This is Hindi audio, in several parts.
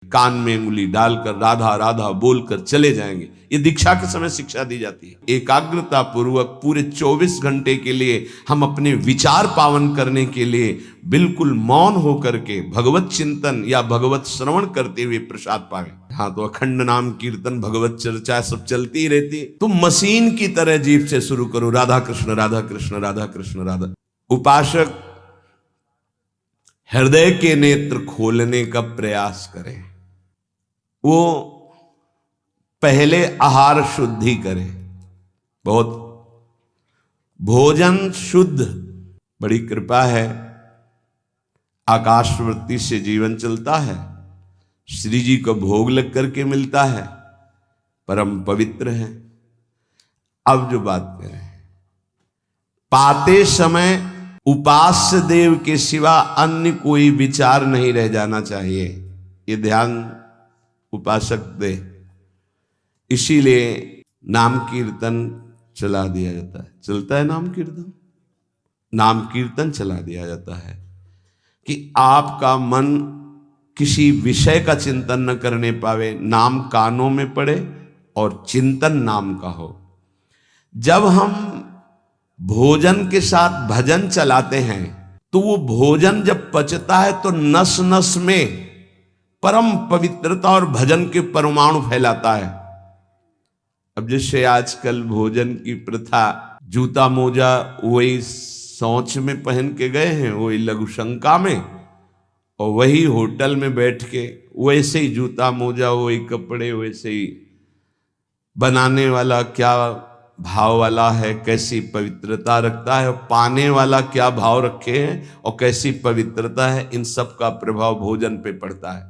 कान में उंगली डालकर राधा राधा बोलकर चले जाएंगे। ये दीक्षा के समय शिक्षा दी जाती है। एकाग्रता पूर्वक पूरे 24 घंटे के लिए हम अपने विचार पावन करने के लिए बिल्कुल मौन होकर के भगवत चिंतन या भगवत श्रवण करते हुए प्रसाद पावे। हाँ, तो अखंड नाम कीर्तन भगवत चर्चा सब चलती ही रहती। तुम मशीन की तरह जीभ से शुरू करो, राधा कृष्ण राधा कृष्ण राधा कृष्ण राधा। उपासक हृदय के नेत्र खोलने का प्रयास करें। वो पहले आहार शुद्धि करे, बहुत भोजन शुद्ध। बड़ी कृपा है, आकाशवृत्ति से जीवन चलता है, श्री जी को भोग लग करके मिलता है, परम पवित्र है। अब जो बात करें, पाते समय उपास्य देव के सिवा अन्य कोई विचार नहीं रह जाना चाहिए। ये ध्यान उपासक दे। इसीलिए नाम कीर्तन चला दिया जाता है। चलता है नाम कीर्तन, नाम कीर्तन चला दिया जाता है कि आपका मन किसी विषय का चिंतन न करने पावे, नाम कानों में पड़े और चिंतन नाम का हो। जब हम भोजन के साथ भजन चलाते हैं तो वो भोजन जब पचता है तो नस नस में परम पवित्रता और भजन के परमाणु फैलाता है। अब जैसे आजकल भोजन की प्रथा, जूता मोजा वही शौच में पहन के गए हैं, वही लघु शंका में, और वही होटल में बैठ के वैसे ही जूता मोजा, वही कपड़े, वैसे ही बनाने वाला क्या भाव वाला है, कैसी पवित्रता रखता है, पाने वाला क्या भाव रखे हैं और कैसी पवित्रता है, इन सब का प्रभाव भोजन पे पड़ता है।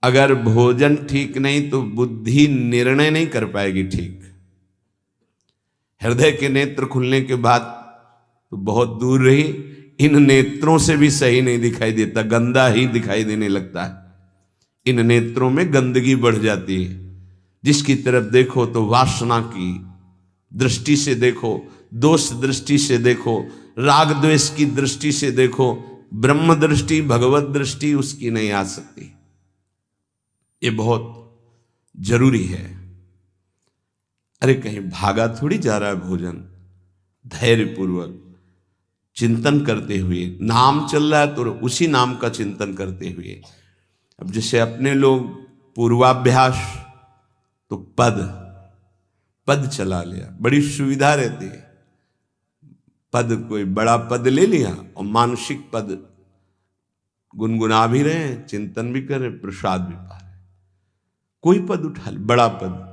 अगर भोजन ठीक नहीं तो बुद्धि निर्णय नहीं कर पाएगी ठीक। हृदय के नेत्र खुलने के बाद तो बहुत दूर रही, इन नेत्रों से भी सही नहीं दिखाई देता, गंदा ही दिखाई देने लगता है। इन नेत्रों में गंदगी बढ़ जाती है। जिसकी तरफ देखो तो वासना की दृष्टि से देखो, दोष दृष्टि से देखो, राग द्वेष की दृष्टि से देखो, ब्रह्म दृष्टि भगवत दृष्टि उसकी नहीं आ सकती। ये बहुत जरूरी है। अरे कहीं भागा थोड़ी जा रहा है भोजन। धैर्य पूर्वक चिंतन करते हुए, नाम चल रहा है तो उसी नाम का चिंतन करते हुए। अब जैसे अपने लोग पूर्वाभ्यास तो पद चला लिया, बड़ी सुविधा रहती है। पद, कोई बड़ा पद ले लिया और मानसिक पद गुनगुना भी रहे हैं, चिंतन भी कर रहे, प्रसाद भी पा रहे। कोई पद उठा ले, बड़ा पद,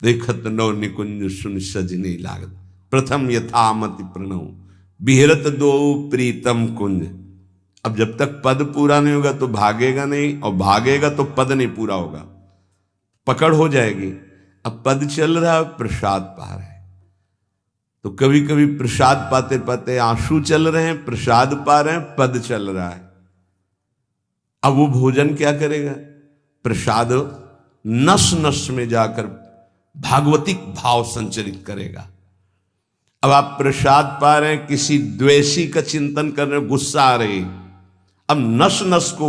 देखत नौ निकुंज सुन सजनी लागत, प्रथम यथामति प्रणव बिहरत दो प्रीतम कुंज। अब जब तक पद पूरा नहीं होगा तो भागेगा नहीं, और भागेगा तो पद नहीं पूरा होगा, पकड़ हो जाएगी। अब पद चल रहा है, प्रसाद पा रहे हैं, तो कभी कभी प्रसाद पाते पाते आंसू चल रहे हैं, प्रसाद पा रहे हैं, पद चल रहा है। अब वो भोजन क्या करेगा? प्रसाद नस नस में जाकर भागवतिक भाव संचरित करेगा। अब आप प्रसाद पा रहे हैं, किसी द्वेषी का चिंतन कर रहे हैं, गुस्सा आ रही, अब नस नस को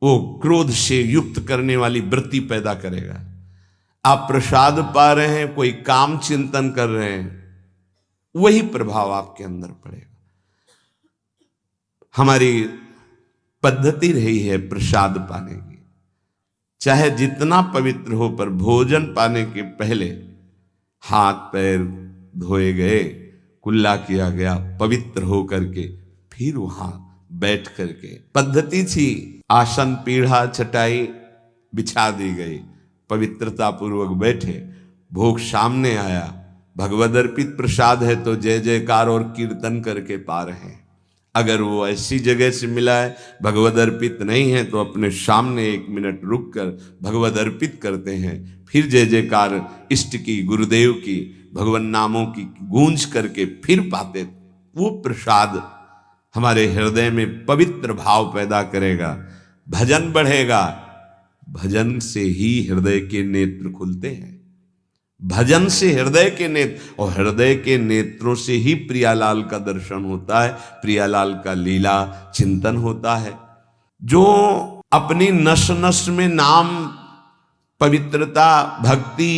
वो क्रोध से युक्त करने वाली वृत्ति पैदा करेगा। आप प्रसाद पा रहे हैं, कोई काम चिंतन कर रहे हैं, वही प्रभाव आपके अंदर पड़ेगा। हमारी पद्धति रही है प्रसाद पाने की, चाहे जितना पवित्र हो, पर भोजन पाने के पहले हाथ पैर धोए गए, कुल्ला किया गया, पवित्र हो करके फिर वहां बैठ करके, पद्धति थी, आसन पीढ़ा चटाई बिछा दी गई, पवित्रता पूर्वक बैठे, भोग सामने आया, भगवद अर्पित प्रसाद है तो जय जयकार और कीर्तन करके पा रहे हैं। अगर वो ऐसी जगह से मिला है, भगवद अर्पित नहीं है, तो अपने सामने 1 मिनट रुक कर भगवद अर्पित करते हैं, फिर जय जयकार इष्ट की, गुरुदेव की, भगवान नामों की गूंज करके फिर पाते। वो प्रसाद हमारे हृदय में पवित्र भाव पैदा करेगा, भजन बढ़ेगा। भजन से ही हृदय के नेत्र खुलते हैं, भजन से हृदय के नेत्र, और हृदय के नेत्रों से ही प्रियालाल का दर्शन होता है, प्रियालाल का लीला चिंतन होता है। जो अपनी नस नस में नाम, पवित्रता, भक्ति,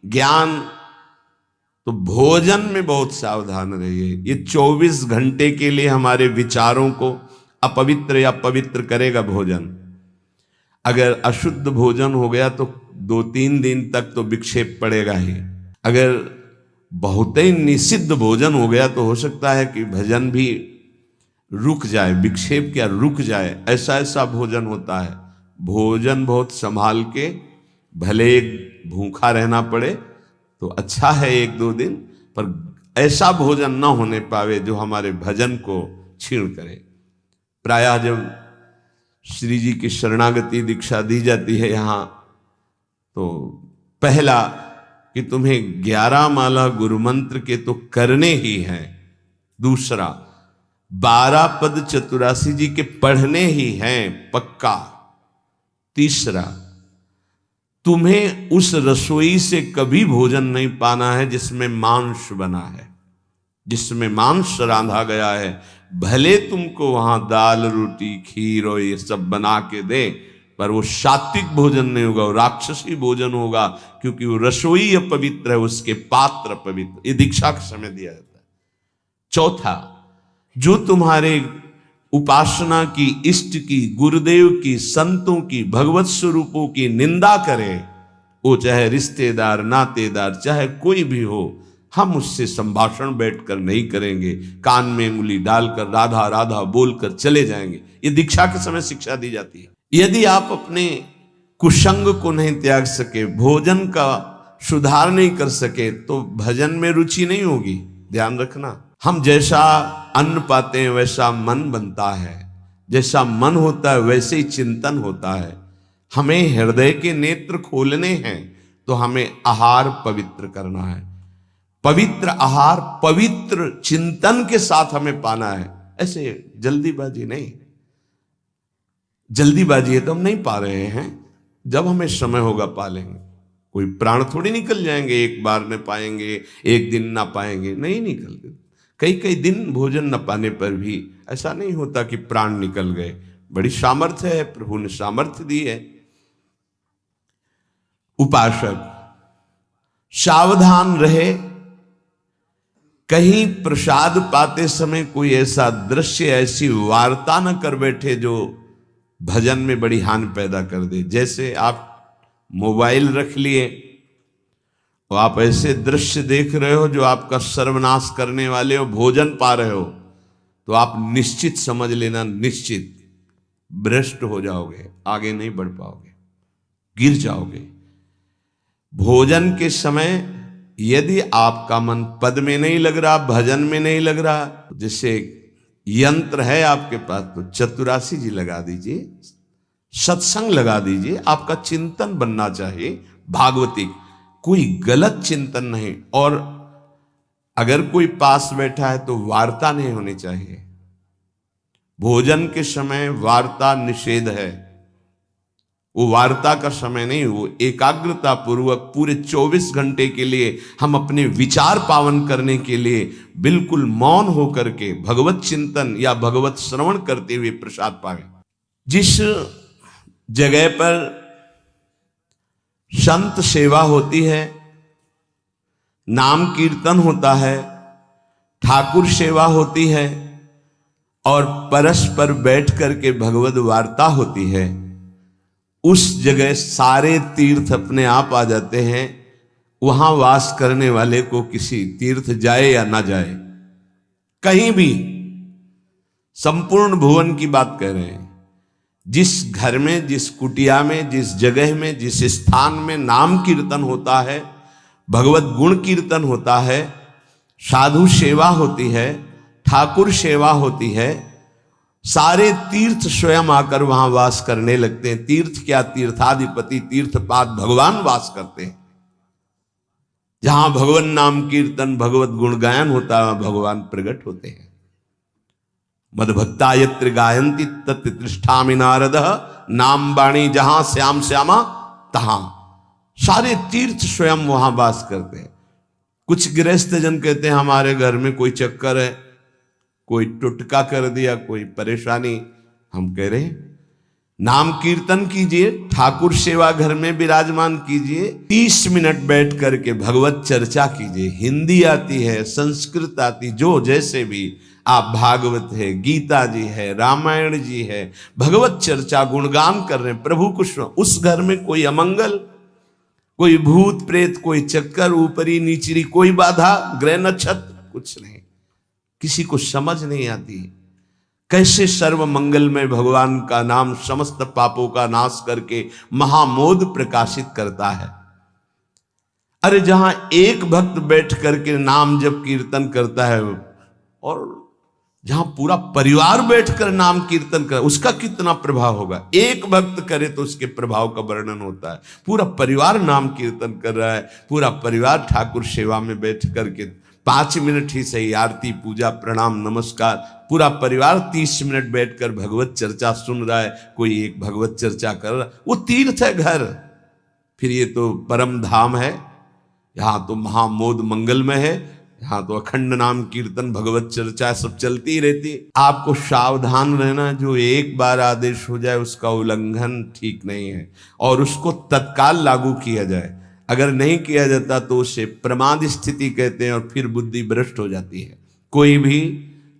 ज्ञान। तो भोजन में बहुत सावधान रहिए। ये 24 घंटे के लिए हमारे विचारों को अपवित्र या पवित्र करेगा भोजन। अगर अशुद्ध भोजन हो गया तो 2-3 दिन तक तो विक्षेप पड़ेगा ही। अगर बहुत ही निषिद्ध भोजन हो गया तो हो सकता है कि भजन भी रुक जाए, विक्षेप क्या रुक जाए। ऐसा ऐसा भोजन होता है। भोजन बहुत संभाल के, भले भूखा रहना पड़े तो अच्छा है 1-2 दिन, पर ऐसा भोजन न होने पावे जो हमारे भजन को छीण करे। प्रायः जब श्री जी की शरणागति दीक्षा दी जाती है यहाँ, तो पहला कि तुम्हें 11 माला गुरु मंत्र के तो करने ही हैं। दूसरा 12 पद चतुरासी जी के पढ़ने ही हैं पक्का। तीसरा तुम्हें उस रसोई से कभी भोजन नहीं पाना है जिसमें मांस बना है, जिसमें मांस रांधा गया है। भले तुमको वहां दाल रोटी खीर और ये सब बना के दे, पर वो सात्विक भोजन नहीं होगा, वो राक्षसी भोजन होगा, क्योंकि वो रसोई अपवित्र है, उसके पात्र पवित्र। ये दीक्षा के समय दिया जाता है। चौथा, जो तुम्हारे उपासना की, इष्ट की, गुरुदेव की, संतों की, भगवत स्वरूपों की निंदा करे, वो चाहे रिश्तेदार, नातेदार, चाहे कोई भी हो, हम उससे संभाषण बैठकर नहीं करेंगे। कान में उंगली डालकर राधा राधा बोलकर चले जाएंगे। ये दीक्षा के समय शिक्षा दी जाती है। यदि आप अपने कुसंग को नहीं त्याग सके, भोजन का सुधार नहीं कर सके, तो भजन में रुचि नहीं होगी। ध्यान रखना, हम जैसा अन्न पाते हैं वैसा मन बनता है, जैसा मन होता है वैसे ही चिंतन होता है। हमें हृदय के नेत्र खोलने हैं, तो हमें आहार पवित्र करना है। पवित्र आहार पवित्र चिंतन के साथ हमें पाना है। ऐसे जल्दीबाजी नहीं। जल्दीबाजी है तो हम नहीं पा रहे हैं, जब हमें समय होगा पा लेंगे। कोई प्राण थोड़ी निकल जाएंगे, एक बार में पाएंगे, एक दिन ना पाएंगे, नहीं निकलते। कई कई दिन भोजन न पाने पर भी ऐसा नहीं होता कि प्राण निकल गए। बड़ी सामर्थ्य है, प्रभु ने सामर्थ्य दी है। उपासक सावधान रहे, कहीं प्रसाद पाते समय कोई ऐसा दृश्य, ऐसी वार्ता न कर बैठे जो भजन में बड़ी हानि पैदा कर दे। जैसे आप मोबाइल रख लिए और आप ऐसे दृश्य देख रहे हो जो आपका सर्वनाश करने वाले हो, भोजन पा रहे हो, तो आप निश्चित समझ लेना, निश्चित भ्रष्ट हो जाओगे, आगे नहीं बढ़ पाओगे, गिर जाओगे। भोजन के समय यदि आपका मन पद में नहीं लग रहा, भजन में नहीं लग रहा, जैसे यंत्र है आपके पास, तो चतुरासी जी लगा दीजिए, सत्संग लगा दीजिए। आपका चिंतन बनना चाहिए भागवती, कोई गलत चिंतन नहीं। और अगर कोई पास बैठा है तो वार्ता नहीं होनी चाहिए। भोजन के समय वार्ता निषेध है, वो वार्ता का समय नहीं, वो एकाग्रता पूर्वक पूरे 24 घंटे के लिए हम अपने विचार पावन करने के लिए बिल्कुल मौन होकर के भगवत चिंतन या भगवत श्रवण करते हुए प्रसाद पावे। जिस जगह पर संत सेवा होती है, नाम कीर्तन होता है, ठाकुर सेवा होती है और परस्पर बैठ करके भगवत वार्ता होती है, उस जगह सारे तीर्थ अपने आप आ जाते हैं। वहां वास करने वाले को किसी तीर्थ जाए या ना जाए, कहीं भी, संपूर्ण भुवन की बात कह रहे हैं, जिस घर में, जिस कुटिया में, जिस जगह में, जिस स्थान में नाम कीर्तन होता है, भगवत गुण कीर्तन होता है, साधु सेवा होती है, ठाकुर सेवा होती है, सारे तीर्थ स्वयं आकर वहां वास करने लगते हैं। तीर्थ क्या, तीर्थाधिपति तीर्थपाद भगवान वास करते हैं। जहां भगवान नाम कीर्तन, भगवत गुण गायन होता है, भगवान प्रकट होते हैं। मदभक्ता यत्र गायन्ति तत्र तिष्ठामि नारद, नाम वाणी जहां श्याम श्यामा तहां। सारे तीर्थ स्वयं वहां वास करते हैं। कुछ गृहस्थ जन कहते हैं हमारे घर में कोई चक्कर है, कोई टुटका कर दिया, कोई परेशानी। हम कह रहे हैं नाम कीर्तन कीजिए, ठाकुर सेवा घर में विराजमान कीजिए, 30 मिनट बैठ करके भगवत चर्चा कीजिए। हिंदी आती है, संस्कृत आती, जो जैसे भी आप, भागवत है, गीता जी है, रामायण जी है, भगवत चर्चा गुणगान कर रहे हैं प्रभु कुछ। उस घर में कोई अमंगल, कोई भूत प्रेत, कोई चक्कर, ऊपरी नीचरी कोई बाधा, ग्रह नक्षत्र कुछ नहीं, किसी को समझ नहीं आती कैसे सर्व मंगलमय भगवान का नाम समस्त पापों का नाश करके महामोद प्रकाशित करता है। अरे जहां एक भक्त बैठ करके नाम जप कीर्तन करता है और जहां पूरा परिवार बैठकर नाम कीर्तन कर, उसका कितना प्रभाव होगा। एक भक्त करे तो उसके प्रभाव का वर्णन होता है। पूरा परिवार नाम कीर्तन कर रहा है, पूरा परिवार ठाकुर सेवा में बैठ करके 5 मिनट ही सही, आरती पूजा प्रणाम नमस्कार, पूरा परिवार 30 मिनट बैठकर भगवत चर्चा सुन रहा है। कोई एक भगवत चर्चा कर रहा है, वो तीर्थ है घर, फिर ये तो परम धाम है। यहाँ तो महामोद मंगलमय है, यहाँ तो अखंड नाम कीर्तन भगवत चर्चा सब चलती ही रहती। आपको सावधान रहना, जो एक बार आदेश हो जाए उसका उल्लंघन ठीक नहीं है, और उसको तत्काल लागू किया जाए। अगर नहीं किया जाता तो उसे प्रमाद स्थिति कहते हैं, और फिर बुद्धि भ्रष्ट हो जाती है। कोई भी,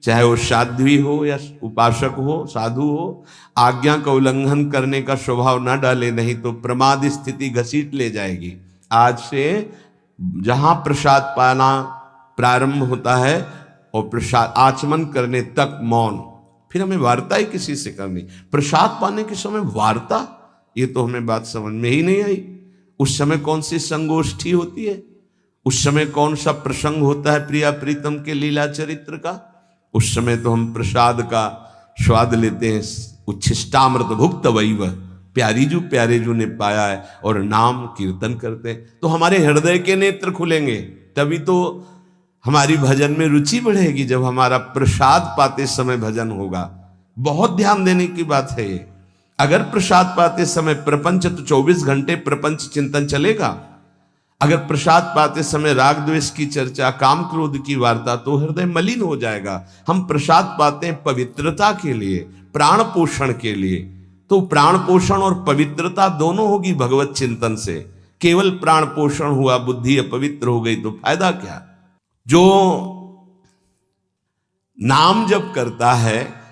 चाहे वो साध्वी हो या उपासक हो, साधु हो, आज्ञा का उल्लंघन करने का स्वभाव ना डाले, नहीं तो प्रमाद स्थिति घसीट ले जाएगी। आज से जहां प्रसाद पाना प्रारंभ होता है और प्रसाद आचमन करने तक मौन, फिर हमें वार्ता ही किसी से करनी। प्रसाद पाने के समय वार्ता, ये तो हमें बात समझ में ही नहीं आई। उस समय कौन सी संगोष्ठी होती है, उस समय कौन सा प्रसंग होता है प्रिया प्रीतम के लीला चरित्र का। उस समय तो हम प्रसाद का स्वाद लेते हैं, उच्छिष्टामृत भुक्त वैव, प्यारे जू ने पाया है, और नाम कीर्तन करते हैं। तो हमारे हृदय के नेत्र खुलेंगे, तभी तो हमारी भजन में रुचि बढ़ेगी। जब हमारा प्रसाद पाते समय भजन होगा, बहुत ध्यान देने की बात है ये। अगर प्रसाद पाते समय प्रपंच, तो 24 घंटे प्रपंच चिंतन चलेगा। अगर प्रसाद पाते समय राग द्वेष की चर्चा, काम क्रोध की वार्ता, तो हृदय मलिन हो जाएगा। हम प्रसाद पाते हैं पवित्रता के लिए, प्राण पोषण के लिए, तो प्राण पोषण और पवित्रता दोनों होगी भगवत चिंतन से। केवल प्राण पोषण हुआ, बुद्धि अपवित्र हो गई तो फायदा क्या। जो नाम जप करता है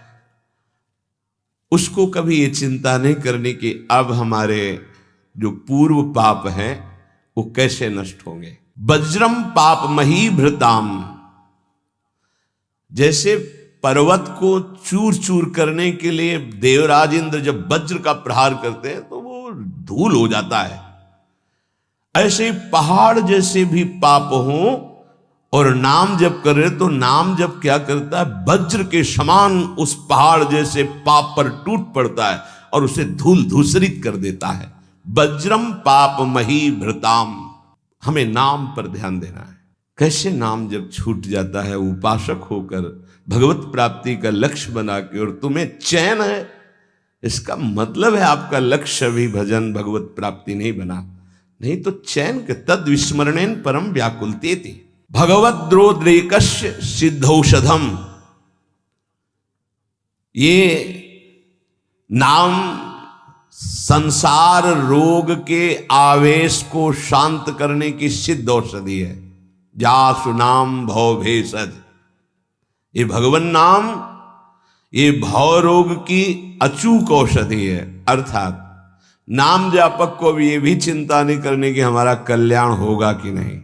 उसको कभी ये चिंता नहीं करनी कि अब हमारे जो पूर्व पाप हैं वो कैसे नष्ट होंगे। वज्रम पाप मही भृताम, जैसे पर्वत को चूर चूर करने के लिए देवराज इंद्र जब वज्र का प्रहार करते हैं तो वो धूल हो जाता है, ऐसे पहाड़ जैसे भी पाप हों और नाम जप कर रहे तो नाम जप क्या करता है, वज्र के समान उस पहाड़ जैसे पाप पर टूट पड़ता है और उसे धूल धूसरित कर देता है। वज्रम पाप मही भृताम, हमें नाम पर ध्यान देना है। कैसे नाम जब छूट जाता है उपासक होकर भगवत प्राप्ति का लक्ष्य बना के, और तुम्हें चैन है, इसका मतलब है आपका लक्ष्य भी भजन भगवत प्राप्ति नहीं बना, नहीं तो चैन के तद विस्मरणेन परम व्याकुलतेति भगवत द्रोद्रेकस्य सिद्धौषधम। ये नाम संसार रोग के आवेश को शांत करने की सिद्ध औषधि है। जासु नाम भव भेषज, ये भगवान नाम ये भव रोग की अचूक औषधि है। अर्थात नाम जापक को भी ये भी चिंता नहीं करने की हमारा कल्याण होगा कि नहीं।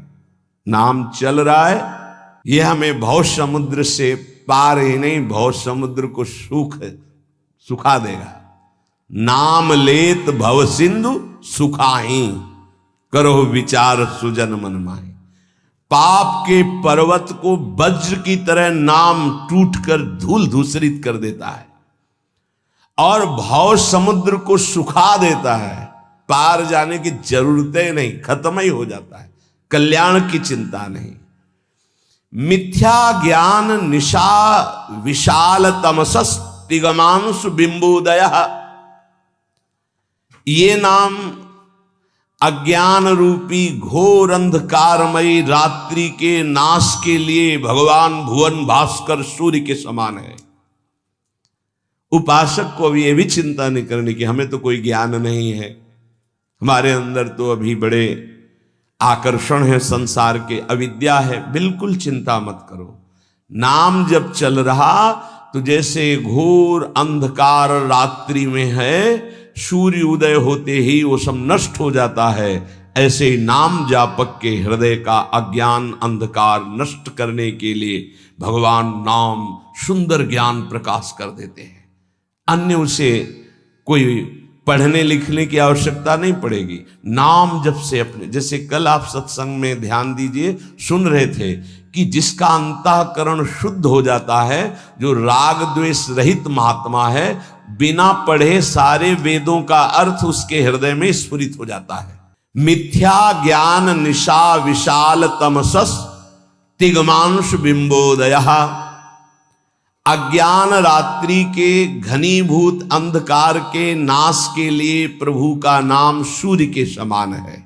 नाम चल रहा है, ये हमें भव समुद्र से पार ही नहीं, भव समुद्र को सुखा देगा। नाम लेत भव सिंधु सुखाही, करो विचार सुजन मन माही। पाप के पर्वत को वज्र की तरह नाम टूटकर धूल धूसरित कर देता है और भव समुद्र को सुखा देता है। पार जाने की जरूरतें नहीं, खत्म ही हो जाता है, कल्याण की चिंता नहीं। मिथ्या ज्ञान निशा विशाल तमसस् तिगमांशु बिंबोदय, ये नाम अज्ञान रूपी घोर अंधकारमयी रात्रि के नाश के लिए भगवान भुवन भास्कर सूर्य के समान है। उपासक को अभी ये भी चिंता नहीं करनी कि हमें तो कोई ज्ञान नहीं है, हमारे अंदर तो अभी बड़े आकर्षण है संसार के, अविद्या है। बिल्कुल चिंता मत करो। नाम जब चल रहा तो जैसे घोर अंधकार रात्रि में है, सूर्य उदय होते ही वो सब नष्ट हो जाता है, ऐसे ही नाम जापक के हृदय का अज्ञान अंधकार नष्ट करने के लिए भगवान नाम सुंदर ज्ञान प्रकाश कर देते हैं। अन्य उसे कोई पढ़ने लिखने की आवश्यकता नहीं पड़ेगी। नाम जब से अपने, जैसे कल आप सत्संग में ध्यान दीजिए, सुन रहे थे कि जिसका अंतःकरण शुद्ध हो जाता है, जो राग द्वेष रहित महात्मा है, बिना पढ़े सारे वेदों का अर्थ उसके हृदय में स्फुरित हो जाता है। मिथ्या ज्ञान निशा विशाल तमसस तिग्मांश बिंबोदय। अज्ञान रात्रि के घनीभूत अंधकार के नाश के लिए प्रभु का नाम सूर्य के समान है।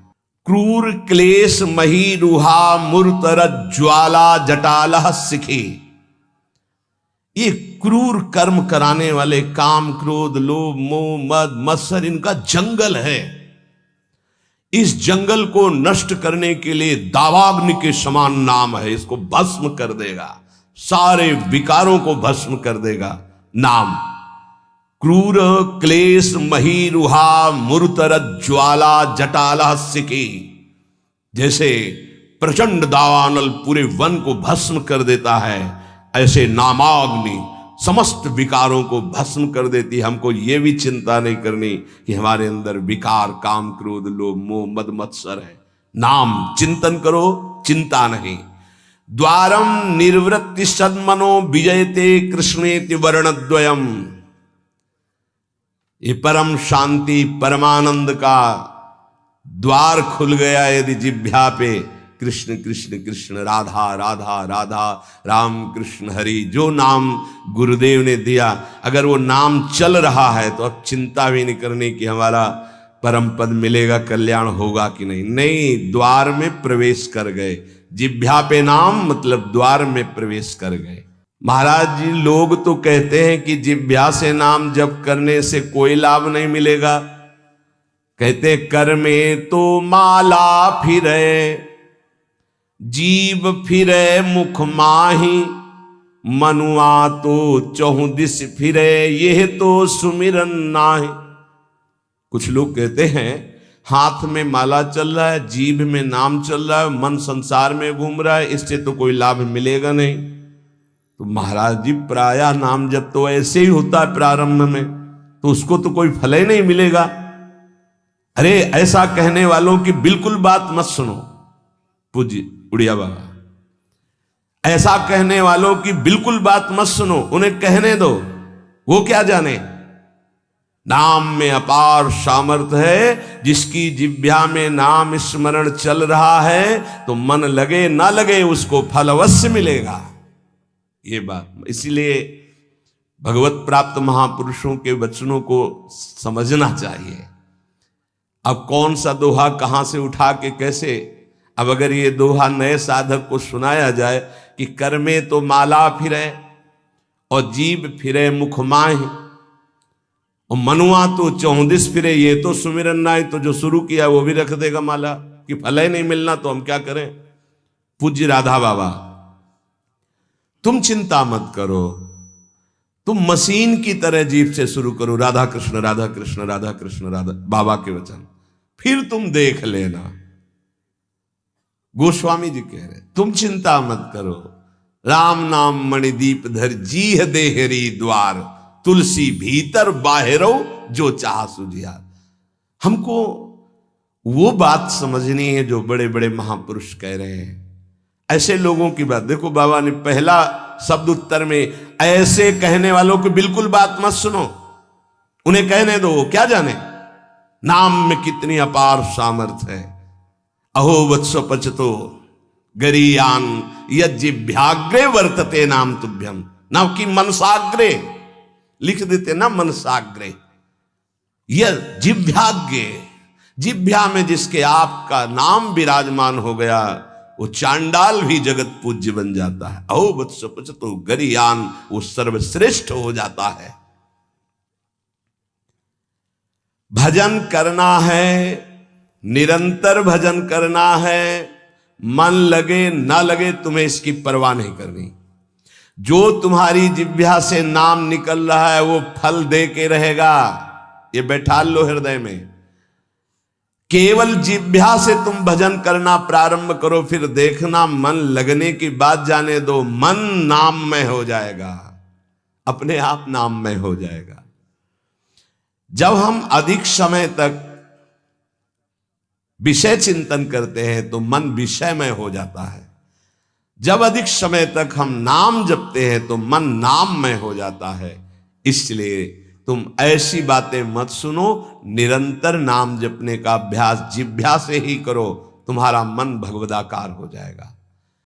क्रूर क्लेश मही रुहा मूर्तर ज्वाला जटालह सिखे। ये क्रूर कर्म कराने वाले, काम क्रोध लोभ मोह मद मत्सर, इनका जंगल है। इस जंगल को नष्ट करने के लिए दावाग्नि के समान नाम है, इसको भस्म कर देगा, सारे विकारों को भस्म कर देगा नाम। क्रूर क्लेश मही रुहा मूर्तर ज्वाला जटाला सिकी। जैसे प्रचंड दावानल पूरे वन को भस्म कर देता है, ऐसे नामाग्नि समस्त विकारों को भस्म कर देती है। हमको ये भी चिंता नहीं करनी कि हमारे अंदर विकार काम क्रोध लोभ मोह मद मत्सर है। नाम चिंतन करो, चिंता नहीं। द्वारम निर्वृत्ति सन्मनो विजयते कृष्णेति वर्णद्वयम। ये परम शांति परमानंद का द्वार खुल गया यदि जिह्वा पे कृष्ण कृष्ण कृष्ण राधा राधा राधा राम कृष्ण हरि, जो नाम गुरुदेव ने दिया, अगर वो नाम चल रहा है तो अब चिंता भी नहीं करनी कि हमारा परम पद मिलेगा, कल्याण होगा कि नहीं। नहीं, द्वार में प्रवेश कर गए। जिह्वा पे नाम मतलब द्वार में प्रवेश कर गए। महाराज जी, लोग तो कहते हैं कि जिह्वा से नाम जप करने से कोई लाभ नहीं मिलेगा। कहते कर में तो माला फिरे जीव फिरे मुख माही, मनुआ तो चहुं दिस फिरे यह तो सुमिरन नाहि। कुछ लोग कहते हैं हाथ में माला चल रहा है, जीभ में नाम चल रहा है, मन संसार में घूम रहा है, इससे तो कोई लाभ मिलेगा नहीं। तो महाराज जी, प्रायः नाम जब तो ऐसे ही होता है प्रारंभ में, तो उसको तो कोई फल ही नहीं मिलेगा। अरे ऐसा कहने वालों की बिल्कुल बात मत सुनो। पूज्य उड़िया बाबा, ऐसा कहने वालों की बिल्कुल बात मत सुनो, उन्हें कहने दो, वो क्या जाने। नाम में अपार सामर्थ्य है। जिसकी जिह्वा में नाम स्मरण चल रहा है तो मन लगे ना लगे उसको फल अवश्य मिलेगा। ये बात, इसीलिए भगवत प्राप्त महापुरुषों के वचनों को समझना चाहिए। अब कौन सा दोहा कहां से उठा के कैसे, अब अगर ये दोहा नए साधक को सुनाया जाए कि कर में तो माला फिरे और जीभ फिरे मुख माहि और मनुआ तो चौंदिस फिरे ये तो सुमिरन नाहि, तो जो शुरू किया वो भी रख देगा माला कि फल ही नहीं मिलना तो हम क्या करें। पूज्य राधा बाबा, तुम चिंता मत करो, तुम मशीन की तरह जीभ से शुरू करो राधा कृष्ण राधा कृष्ण राधा कृष्ण राधा, बाबा के वचन, फिर तुम देख लेना। गोस्वामी जी कह रहे तुम चिंता मत करो। राम नाम मणिदीप धर जीह देहरी द्वार, तुलसी भीतर बाहरो जो चाह सुझियार। हमको वो बात समझनी है जो बड़े बड़े महापुरुष कह रहे हैं। ऐसे लोगों की बात देखो, बाबा ने पहला शब्द उत्तर में ऐसे कहने वालों की बिल्कुल बात मत सुनो, उन्हें कहने दो, क्या जाने नाम में कितनी अपार सामर्थ्य है। अहो वत्स पचतो गरीयान यज्जिभ्याग्रे वर्तते नाम तुभ्यम, ना कि मनसाग्रे लिख देते ना, मनसाग्रे यह जिभ्याग्रे, जिभ्या में जिसके आपका नाम विराजमान हो गया वो चांडाल भी जगत पूज्य बन जाता है। अहो वत्स पचतो गरीयान, वो सर्वश्रेष्ठ हो जाता है। भजन करना है, निरंतर भजन करना है। मन लगे ना लगे तुम्हें इसकी परवाह नहीं करनी। जो तुम्हारी जिह्वा से नाम निकल रहा है वो फल दे के रहेगा, ये बैठा लो हृदय में। केवल जिह्वा से तुम भजन करना प्रारंभ करो, फिर देखना मन लगने की बात जाने दो, मन नाममय हो जाएगा, अपने आप नाममय हो जाएगा। जब हम अधिक समय तक विषय चिंतन करते हैं तो मन विषयमय हो जाता है। जब अधिक समय तक हम नाम जपते हैं तो मन नाममय हो जाता है। इसलिए तुम ऐसी बातें मत सुनो, निरंतर नाम जपने का अभ्यास जिह्वा से ही करो, तुम्हारा मन भगवदाकार हो जाएगा।